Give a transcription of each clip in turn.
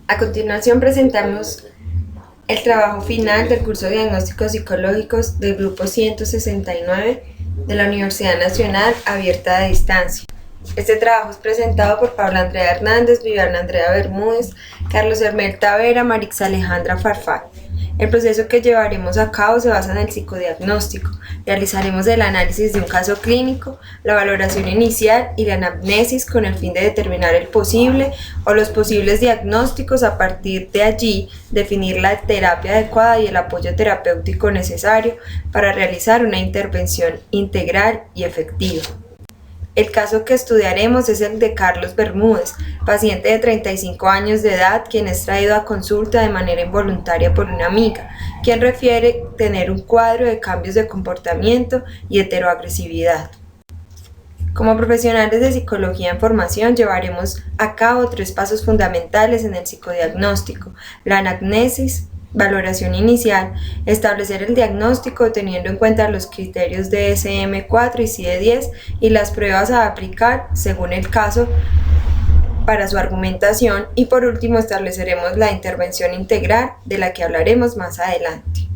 A continuación presentamos el trabajo final del curso de Diagnósticos Psicológicos del Grupo 169 de la Universidad Nacional Abierta de Distancia. Este trabajo es presentado por Paula Andrea Hernández, Viviana Andrea Bermúdez, Carlos Hermel Tavera, Marix Alejandra Farfán. El proceso que llevaremos a cabo se basa en el psicodiagnóstico. Realizaremos el análisis de un caso clínico, la valoración inicial y la anamnesis con el fin de determinar el posible o los posibles diagnósticos. A partir de allí, definir la terapia adecuada y el apoyo terapéutico necesario para realizar una intervención integral y efectiva. El caso que estudiaremos es el de Carlos Bermúdez, paciente de 35 años de edad, quien es traído a consulta de manera involuntaria por una amiga, quien refiere tener un cuadro de cambios de comportamiento y heteroagresividad. Como profesionales de psicología en formación, llevaremos a cabo 3 pasos fundamentales en el psicodiagnóstico: la anamnesis, valoración inicial, establecer el diagnóstico teniendo en cuenta los criterios de DSM-4 y CIE-10 y las pruebas a aplicar según el caso para su argumentación, y por último estableceremos la intervención integral de la que hablaremos más adelante.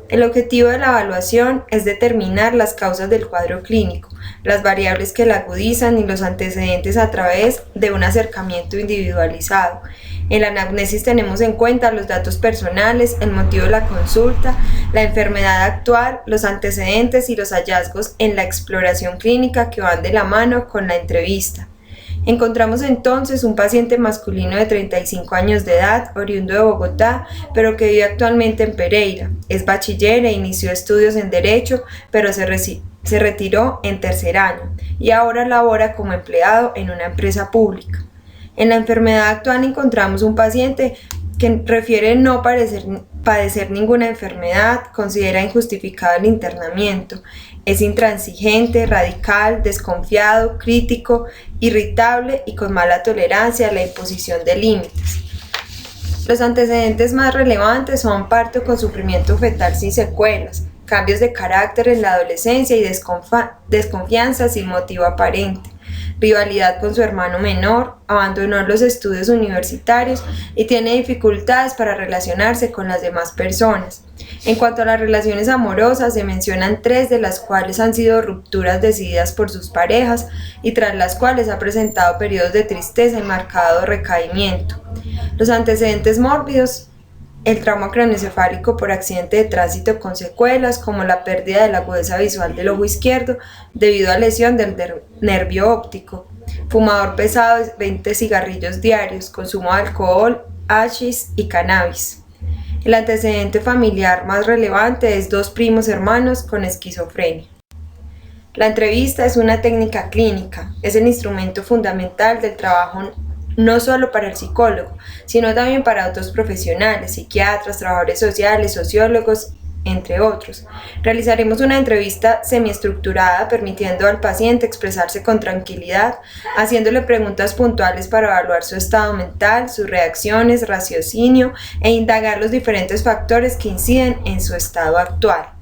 El objetivo de la evaluación es determinar las causas del cuadro clínico, las variables que la agudizan y los antecedentes a través de un acercamiento individualizado. En la anamnesis tenemos en cuenta los datos personales, el motivo de la consulta, la enfermedad actual, los antecedentes y los hallazgos en la exploración clínica que van de la mano con la entrevista. Encontramos entonces un paciente masculino de 35 años de edad, oriundo de Bogotá, pero que vive actualmente en Pereira. Es bachiller e inició estudios en Derecho, pero se retiró en tercer año y ahora labora como empleado en una empresa pública. En la enfermedad actual encontramos un paciente que refiere no padecer ninguna enfermedad, considera injustificado el internamiento, es intransigente, radical, desconfiado, crítico, irritable y con mala tolerancia a la imposición de límites. Los antecedentes más relevantes son parto con sufrimiento fetal sin secuelas, cambios de carácter en la adolescencia y desconfianza sin motivo aparente, rivalidad con su hermano menor, abandonó los estudios universitarios y tiene dificultades para relacionarse con las demás personas. En cuanto a las relaciones amorosas, se mencionan 3 de las cuales han sido rupturas decididas por sus parejas y tras las cuales ha presentado periodos de tristeza y marcado recaimiento. Los antecedentes mórbidos: el trauma craneoencefálico por accidente de tránsito con secuelas, como la pérdida de la agudeza visual del ojo izquierdo debido a lesión del nervio óptico, fumador pesado de 20 cigarrillos diarios, consumo de alcohol, hachís y cannabis. El antecedente familiar más relevante es 2 primos hermanos con esquizofrenia. La entrevista es una técnica clínica, es el instrumento fundamental del trabajo no solo para el psicólogo, sino también para otros profesionales, psiquiatras, trabajadores sociales, sociólogos, entre otros. Realizaremos una entrevista semiestructurada, permitiendo al paciente expresarse con tranquilidad, haciéndole preguntas puntuales para evaluar su estado mental, sus reacciones, raciocinio e indagar los diferentes factores que inciden en su estado actual.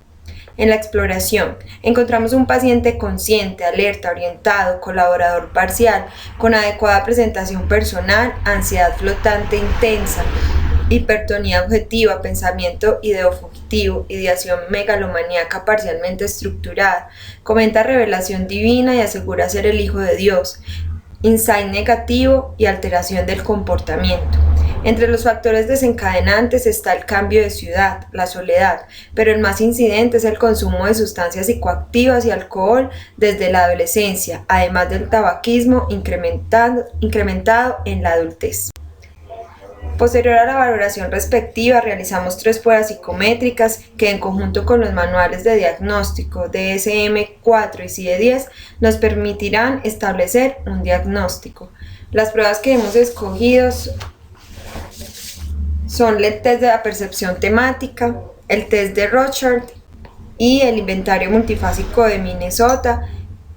En la exploración, encontramos un paciente consciente, alerta, orientado, colaborador parcial, con adecuada presentación personal, ansiedad flotante intensa, hipertonía objetiva, pensamiento ideofugitivo, ideación megalomaníaca parcialmente estructurada, comenta revelación divina y asegura ser el Hijo de Dios, insight negativo y alteración del comportamiento. Entre los factores desencadenantes está el cambio de ciudad, la soledad, pero el más incidente es el consumo de sustancias psicoactivas y alcohol desde la adolescencia, además del tabaquismo incrementado en la adultez. Posterior a la valoración respectiva, realizamos 3 pruebas psicométricas que, en conjunto con los manuales de diagnóstico DSM-4 y CIE-10, nos permitirán establecer un diagnóstico. Las pruebas que hemos escogido son el test de la percepción temática, el test de Rorschach y el inventario multifásico de Minnesota,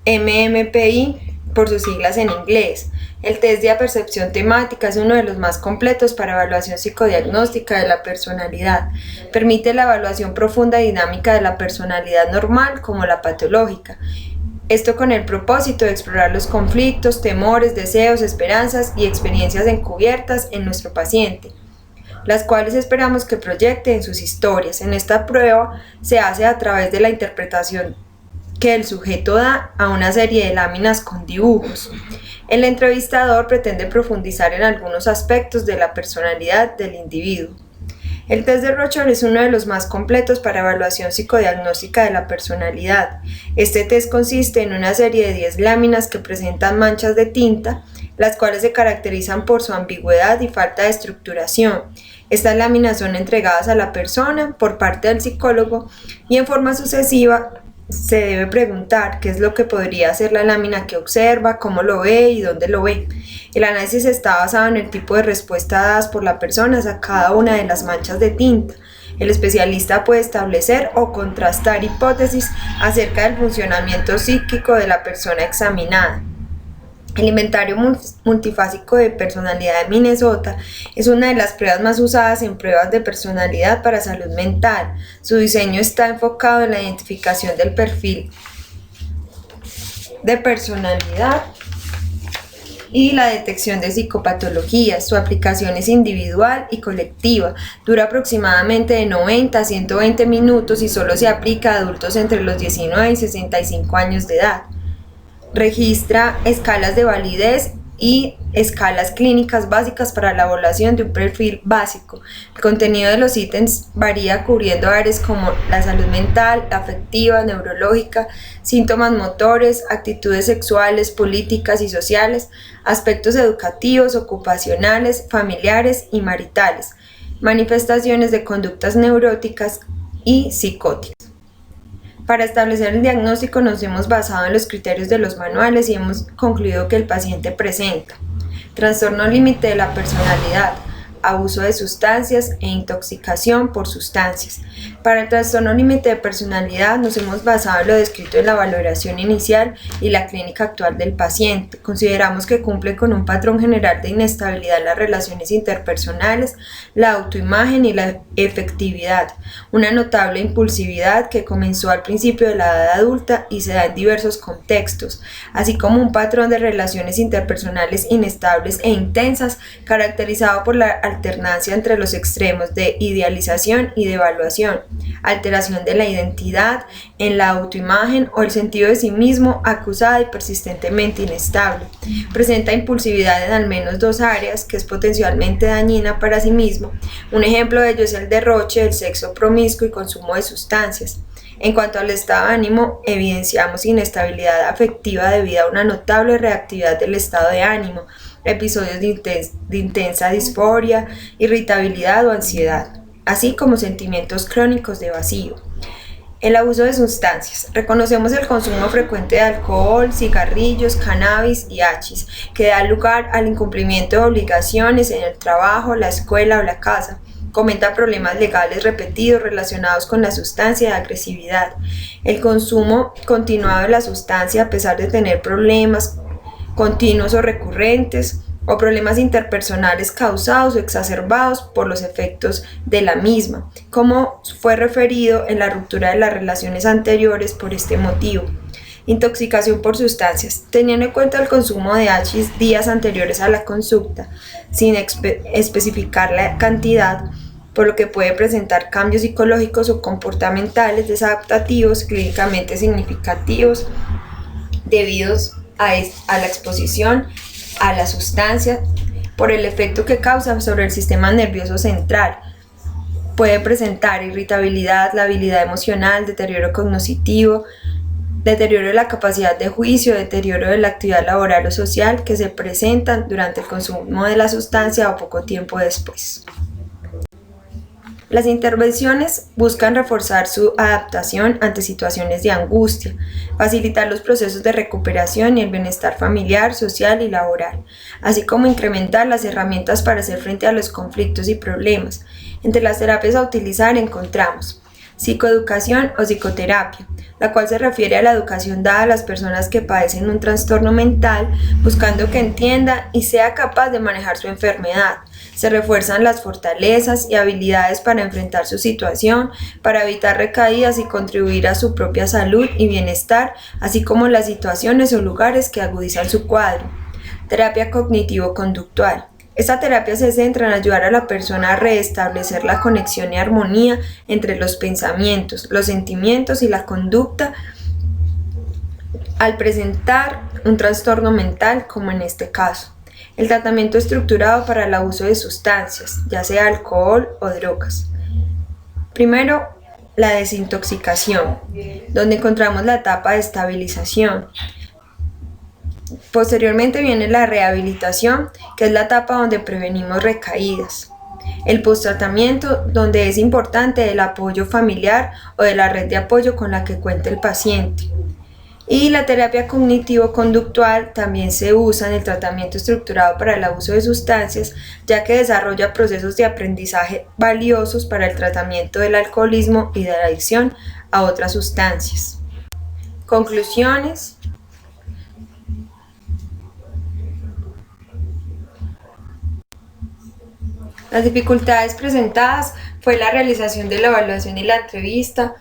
MMPI por sus siglas en inglés. El test de percepción temática es uno de los más completos para evaluación psicodiagnóstica de la personalidad. Permite la evaluación profunda y dinámica de la personalidad normal como la patológica. Esto con el propósito de explorar los conflictos, temores, deseos, esperanzas y experiencias encubiertas en nuestro paciente, las cuales esperamos que proyecte en sus historias. En esta prueba se hace a través de la interpretación que el sujeto da a una serie de láminas con dibujos. El entrevistador pretende profundizar en algunos aspectos de la personalidad del individuo. El test de Rorschach es uno de los más completos para evaluación psicodiagnóstica de la personalidad. Este test consiste en una serie de 10 láminas que presentan manchas de tinta, las cuales se caracterizan por su ambigüedad y falta de estructuración. Estas láminas son entregadas a la persona por parte del psicólogo y en forma sucesiva se debe preguntar qué es lo que podría ser la lámina que observa, cómo lo ve y dónde lo ve. El análisis está basado en el tipo de respuesta dadas por la persona a cada una de las manchas de tinta. El especialista puede establecer o contrastar hipótesis acerca del funcionamiento psíquico de la persona examinada. El inventario multifásico de personalidad de Minnesota es una de las pruebas más usadas en pruebas de personalidad para salud mental. Su diseño está enfocado en la identificación del perfil de personalidad y la detección de psicopatologías. Su aplicación es individual y colectiva, dura aproximadamente de 90 a 120 minutos y solo se aplica a adultos entre los 19 y 65 años de edad. Registra escalas de validez y escalas clínicas básicas para la evaluación de un perfil básico. El contenido de los ítems varía cubriendo áreas como la salud mental, afectiva, neurológica, síntomas motores, actitudes sexuales, políticas y sociales, aspectos educativos, ocupacionales, familiares y maritales, manifestaciones de conductas neuróticas y psicóticas. Para establecer el diagnóstico nos hemos basado en los criterios de los manuales y hemos concluido que el paciente presenta trastorno límite de la personalidad, abuso de sustancias e intoxicación por sustancias. Para el trastorno límite de personalidad nos hemos basado en lo descrito en la valoración inicial y la clínica actual del paciente. Consideramos que cumple con un patrón general de inestabilidad en las relaciones interpersonales, la autoimagen y la efectividad, una notable impulsividad que comenzó al principio de la edad adulta y se da en diversos contextos, así como un patrón de relaciones interpersonales inestables e intensas caracterizado por la alternancia entre los extremos de idealización y de evaluación, alteración de la identidad en la autoimagen o el sentido de sí mismo acusada y persistentemente inestable. Presenta impulsividad en al menos 2 áreas que es potencialmente dañina para sí mismo. Un ejemplo de ello es el derroche, el sexo promiscuo y consumo de sustancias. En cuanto al estado de ánimo, evidenciamos inestabilidad afectiva debido a una notable reactividad del estado de ánimo, episodios de intensa disforia, irritabilidad o ansiedad, así como sentimientos crónicos de vacío. El abuso de sustancias. Reconocemos el consumo frecuente de alcohol, cigarrillos, cannabis y hachís, que da lugar al incumplimiento de obligaciones en el trabajo, la escuela o la casa. Comenta problemas legales repetidos relacionados con la sustancia de agresividad. El consumo continuado de la sustancia a pesar de tener problemas continuos o recurrentes, o problemas interpersonales causados o exacerbados por los efectos de la misma, como fue referido en la ruptura de las relaciones anteriores por este motivo. Intoxicación por sustancias. Teniendo en cuenta el consumo de hachís días anteriores a la consulta, sin especificar la cantidad, por lo que puede presentar cambios psicológicos o comportamentales desadaptativos clínicamente significativos debidos a la exposición a la sustancia por el efecto que causa sobre el sistema nervioso central. Puede presentar irritabilidad, labilidad emocional, deterioro cognitivo, deterioro de la capacidad de juicio, deterioro de la actividad laboral o social que se presentan durante el consumo de la sustancia o poco tiempo después. Las intervenciones buscan reforzar su adaptación ante situaciones de angustia, facilitar los procesos de recuperación y el bienestar familiar, social y laboral, así como incrementar las herramientas para hacer frente a los conflictos y problemas. Entre las terapias a utilizar encontramos psicoeducación o psicoterapia, la cual se refiere a la educación dada a las personas que padecen un trastorno mental, buscando que entienda y sea capaz de manejar su enfermedad. Se refuerzan las fortalezas y habilidades para enfrentar su situación, para evitar recaídas y contribuir a su propia salud y bienestar, así como las situaciones o lugares que agudizan su cuadro. Terapia cognitivo-conductual. Esta terapia se centra en ayudar a la persona a restablecer la conexión y armonía entre los pensamientos, los sentimientos y la conducta al presentar un trastorno mental, como en este caso. El tratamiento estructurado para el abuso de sustancias, ya sea alcohol o drogas. Primero, la desintoxicación, donde encontramos la etapa de estabilización. Posteriormente viene la rehabilitación, que es la etapa donde prevenimos recaídas. El posttratamiento, donde es importante el apoyo familiar o de la red de apoyo con la que cuenta el paciente. Y la terapia cognitivo-conductual también se usa en el tratamiento estructurado para el abuso de sustancias, ya que desarrolla procesos de aprendizaje valiosos para el tratamiento del alcoholismo y de la adicción a otras sustancias. Conclusiones. Las dificultades presentadas fue la realización de la evaluación y la entrevista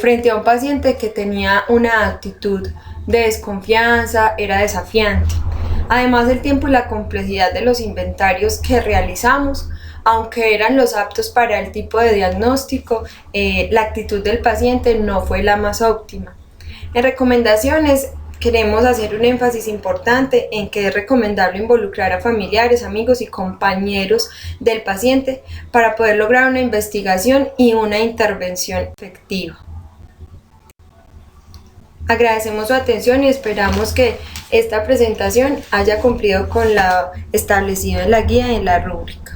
frente a un paciente que tenía una actitud de desconfianza, era desafiante. Además, el tiempo y la complejidad de los inventarios que realizamos, aunque eran los aptos para el tipo de diagnóstico, la actitud del paciente no fue la más óptima. En recomendaciones, queremos hacer un énfasis importante en que es recomendable involucrar a familiares, amigos y compañeros del paciente para poder lograr una investigación y una intervención efectiva. Agradecemos su atención y esperamos que esta presentación haya cumplido con lo establecido en la guía y en la rúbrica.